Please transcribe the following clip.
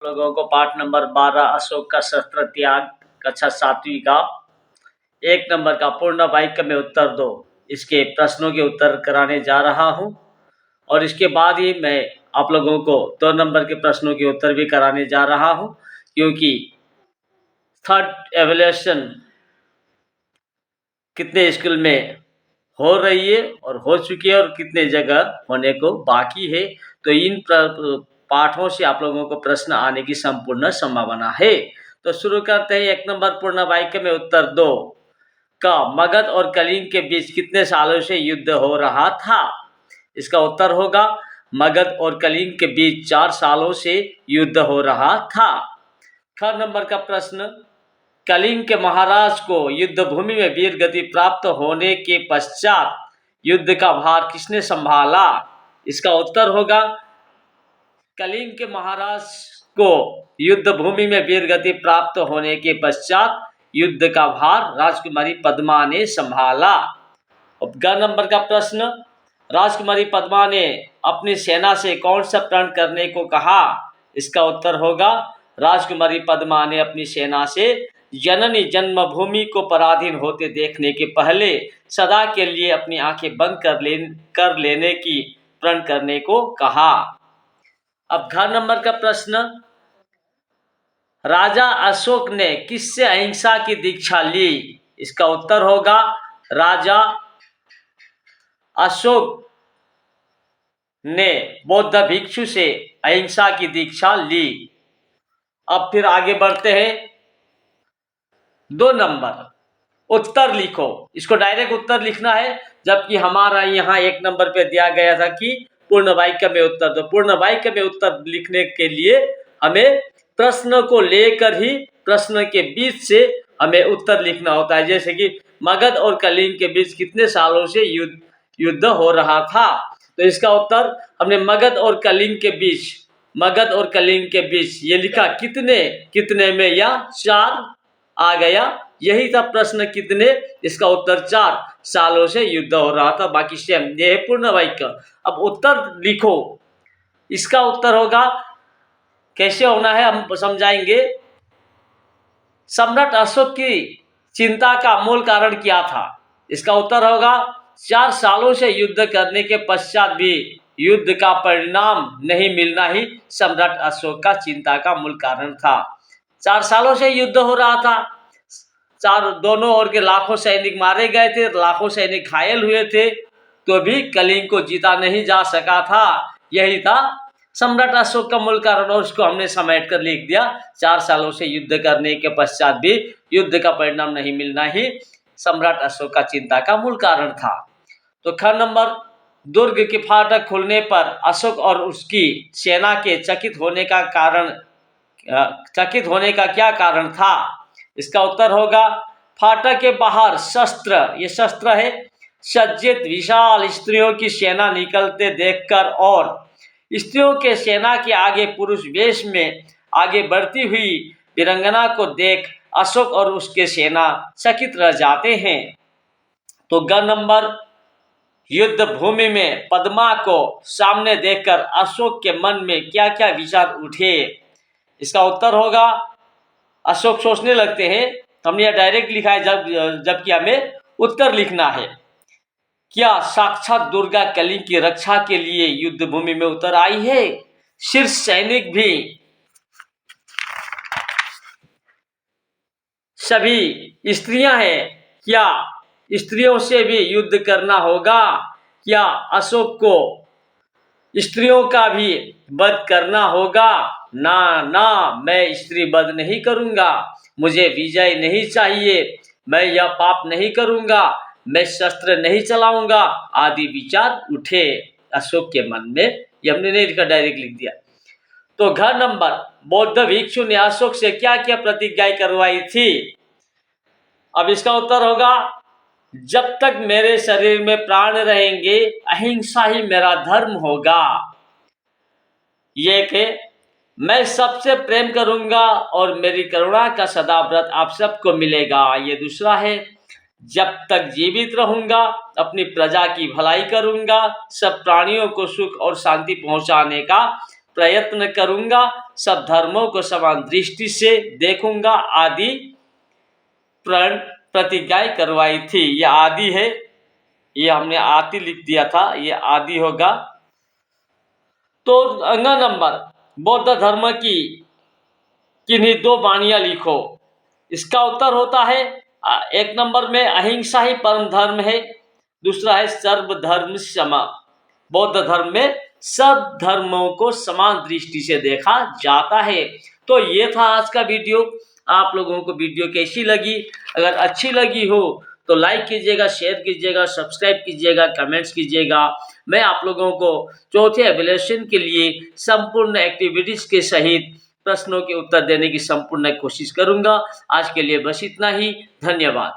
लोगों को पाठ नंबर 12 अशोक का शस्त्र त्याग कक्षा 7वीं का 1 नंबर का पूर्ण वाक्य में उत्तर दो, इसके प्रश्नों के उत्तर कराने जा रहा हूं और इसके बाद ही मैं आप लोगों को 2 नंबर के प्रश्नों के उत्तर भी कराने जा रहा हूं, क्योंकि थर्ड एवल्यूशन कितने स्कूल में हो रही है और हो चुकी है और कितने जगह होने को बाकी है। तो इन पाठों से आप लोगों को प्रश्न आने की संपूर्ण संभावना है। तो शुरू करते हैं। 1 नंबर पूर्ण वाक्य में उत्तर दो का मगध और कलिंग के बीच कितने सालों से युद्ध हो रहा था। इसका उत्तर होगा मगध और कलिंग के बीच 4 सालों से युद्ध हो रहा था। ख नंबर का प्रश्न, कलिंग के महाराज को युद्ध भूमि में वीर गति प्राप्त होने के पश्चात युद्ध का भार किसने संभाला। इसका उत्तर होगा कलिंग के महाराज को युद्ध भूमि में वीर गति प्राप्त होने के पश्चात युद्ध का भार राजकुमारी पद्मा ने संभाला। अब ग नंबर का प्रश्न, राजकुमारी पद्मा ने अपनी सेना से कौन सा प्रण करने को कहा। इसका उत्तर होगा राजकुमारी पद्मा ने अपनी सेना से जननी जन्मभूमि को पराधीन होते देखने के पहले सदा के लिए अपनी आंखें बंद कर लेने की प्रण करने को कहा। अब घ नंबर का प्रश्न, राजा अशोक ने किससे अहिंसा की दीक्षा ली। इसका उत्तर होगा राजा अशोक ने बौद्ध भिक्षु से अहिंसा की दीक्षा ली। अब फिर आगे बढ़ते हैं। 2 नंबर उत्तर लिखो। इसको डायरेक्ट उत्तर लिखना है, जबकि हमारा यहाँ 1 नंबर पे दिया गया था कि पूर्ण वाक्य में उत्तर दो। पूर्ण वाक्य में उत्तर लिखने के लिए हमें प्रश्न को लेकर ही प्रश्न के बीच से हमें उत्तर लिखना होता है। जैसे कि मगध और कलिंग के बीच कितने सालों से युद्ध हो रहा था, तो इसका उत्तर हमने मगध और कलिंग के बीच ये लिखा कितने में, या 4 आ गया। यही था प्रश्न कितने, इसका उत्तर 4 सालों से युद्ध हो रहा था। बाकी सेम, ये है पूर्ण वाक्य। अब उत्तर लिखो। इसका उत्तर होगा, कैसे होना है हम समझाएंगे। सम्राट अशोक की चिंता का मूल कारण क्या था। इसका उत्तर होगा 4 सालों से युद्ध करने के पश्चात भी युद्ध का परिणाम नहीं मिलना ही सम्राट अशोक का चिंता का मूल कारण था। 4 सालों से युद्ध हो रहा था, दोनों ओर के लाखों सैनिक मारे गए थे, लाखों सैनिक घायल हुए थे, तो भी कलिंग को जीता नहीं जा सका था। यही था सम्राट अशोक का मूल कारण, और उसको हमने समेट कर लिख दिया। 4 सालों से युद्ध करने के पश्चात भी युद्ध का परिणाम नहीं मिलना ही सम्राट अशोक का चिंता का मूल कारण था। तो ख नंबर, दुर्ग के फाटक खुलने पर अशोक और उसकी सेना के चकित होने का क्या कारण था। इसका उत्तर होगा फाटक के बाहर शस्त्र, ये शस्त्र है, सज्जित विशाल स्त्रियों की सेना निकलते देखकर और स्त्रियों के सेना के आगे पुरुष वेश में आगे बढ़ती हुई वीरंगना को देख अशोक और उसके सेना चकित रह जाते हैं। तो ग नंबर, युद्ध भूमि में पद्मा को सामने देखकर अशोक के मन में क्या क्या विचार उठे। इसका उत्तर होगा अशोक सोचने लगते हैं। हमने यह डायरेक्ट लिखा है, जबकि हमें उत्तर लिखना है। क्या साक्षात दुर्गा कलिंग की रक्षा के लिए युद्ध भूमि में उतर आई है। शीर्ष सैनिक भी सभी स्त्रियां हैं, क्या स्त्रियों से भी युद्ध करना होगा। क्या अशोक को स्त्रियों का भी वध करना होगा। ना, मैं स्त्री वध नहीं करूंगा, मुझे विजय नहीं चाहिए, मैं यह पाप नहीं करूंगा, मैं शस्त्र नहीं चलाऊंगा आदि विचार उठे अशोक के मन में। ये हमने नहीं लिखा, डायरेक्ट लिख दिया। तो घ नंबर, बौद्ध भिक्षु ने अशोक से क्या क्या प्रतिज्ञा करवाई थी। अब इसका उत्तर होगा, जब तक मेरे शरीर में प्राण रहेंगे अहिंसा ही मेरा धर्म होगा। ये कि मैं सबसे प्रेम करूंगा और मेरी करुणा का सदा व्रत आप सबको मिलेगा। ये दूसरा है, जब तक जीवित रहूंगा अपनी प्रजा की भलाई करूंगा, सब प्राणियों को सुख और शांति पहुंचाने का प्रयत्न करूंगा, सब धर्मों को समान दृष्टि से देखूंगा आदि प्रण प्रतिज्ञाएं करवाई थी। ये आदि है, ये हमने आदि लिख दिया था, ये आदि होगा। तो अंगा नंबर बौद्ध धर्म की किन्हीं 2 वाणियां लिखो। इसका उत्तर होता है 1 नंबर में अहिंसा ही परम धर्म है, दूसरा है सर्वधर्म क्षमा। बौद्ध धर्म में सब धर्मों को समान दृष्टि से देखा जाता है। तो ये था आज का वीडियो। आप लोगों को वीडियो कैसी लगी? अगर अच्छी लगी हो तो लाइक कीजिएगा, शेयर कीजिएगा, सब्सक्राइब कीजिएगा, कमेंट्स कीजिएगा। मैं आप लोगों को चौथे एवल्यूशन के लिए संपूर्ण एक्टिविटीज के सहित प्रश्नों के उत्तर देने की संपूर्ण कोशिश करूंगा। आज के लिए बस इतना ही। धन्यवाद।